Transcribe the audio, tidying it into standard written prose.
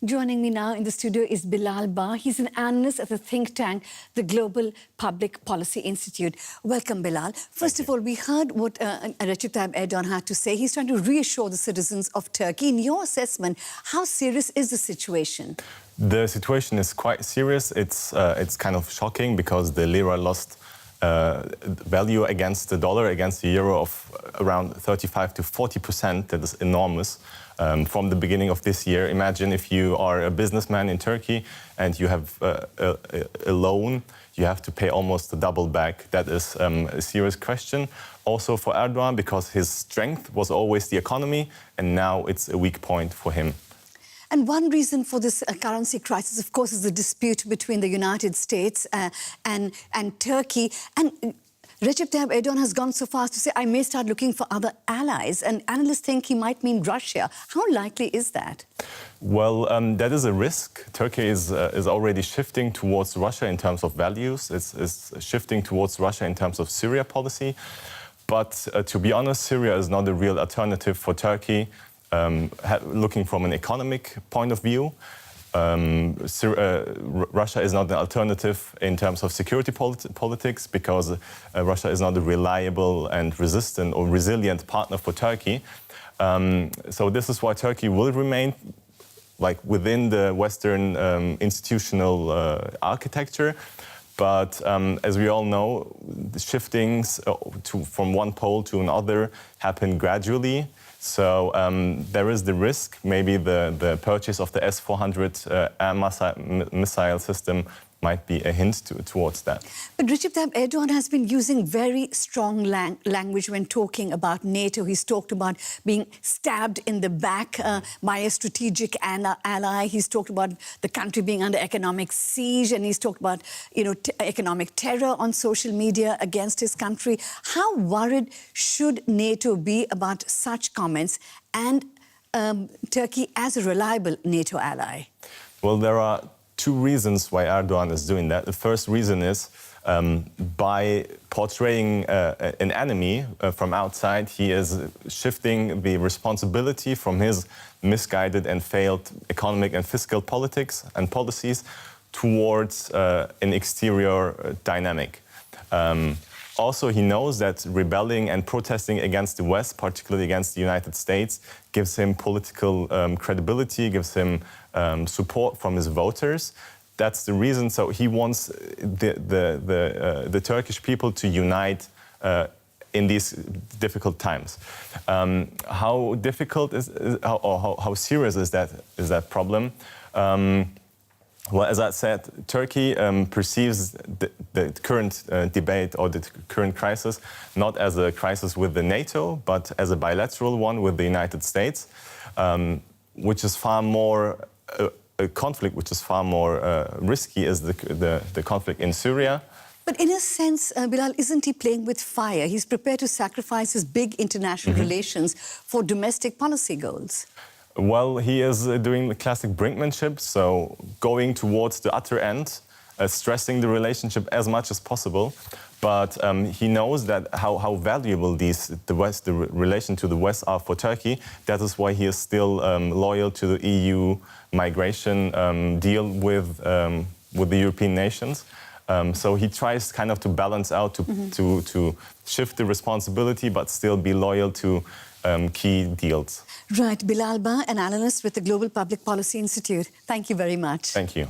Joining me now in the studio is Bilal Bağ. He's an analyst at the think tank, the Global Public Policy Institute. Welcome, Bilal. First of all, we heard what Recep Tayyip Erdogan had to say. He's trying to reassure the citizens of Turkey. In your assessment, how serious is the situation? The situation is quite serious. It's kind of shocking because the lira lost value against the dollar, against the euro of around 35 to 40%. That is enormous. From the beginning of this year, imagine if you are a businessman in Turkey and you have a loan, you have to pay almost the double back. That is a serious question. Also for Erdogan, because his strength was always the economy, and now it's a weak point for him. And one reason for this currency crisis, of course, is the dispute between the United States and Turkey. And Recep Tayyip Erdogan has gone so far as to say, I may start looking for other allies. And analysts think he might mean Russia. How likely is that? Well, that is a risk. Turkey is already shifting towards Russia in terms of values. It's shifting towards Russia in terms of Syria policy. But to be honest, Syria is not a real alternative for Turkey. Looking from an economic point of view, Russia is not an alternative in terms of security politics because Russia is not a reliable and resistant or resilient partner for Turkey. So this is why Turkey will remain within the Western institutional architecture. But as we all know, the shiftings from one pole to another happen gradually. So there is the risk, maybe the purchase of the S-400 air missile system might be a hint towards that. But Recep Tayyip Erdogan has been using very strong language when talking about NATO. He's talked about being stabbed in the back by a strategic ally. He's talked about the country being under economic siege, and he's talked about, economic terror on social media against his country. How worried should NATO be about such comments and Turkey as a reliable NATO ally? Well, there are two reasons why Erdogan is doing that. The first reason is by portraying an enemy from outside, he is shifting the responsibility from his misguided and failed economic and fiscal politics and policies towards an exterior dynamic. Also, he knows that rebelling and protesting against the West, particularly against the United States, gives him political credibility, gives him support from his voters. That's the reason. So he wants the Turkish people to unite in these difficult times. How difficult how serious is that problem? Well, as I said, Turkey perceives the current debate or the current crisis not as a crisis with the NATO, but as a bilateral one with the United States, which is far more a conflict which is far more risky as the conflict in Syria. But in a sense, Bilal, isn't he playing with fire? He's prepared to sacrifice his big international relations for domestic policy goals. Well, he is doing the classic brinkmanship, so going towards the utter end, stressing the relationship as much as possible. But he knows that how valuable the relation to the West are for Turkey. That is why he is still loyal to the EU migration deal with the European nations. So he tries kind of to balance out, to shift the responsibility, but still be loyal to key deals. Right. Bilal Bağ, an analyst with the Global Public Policy Institute. Thank you very much. Thank you.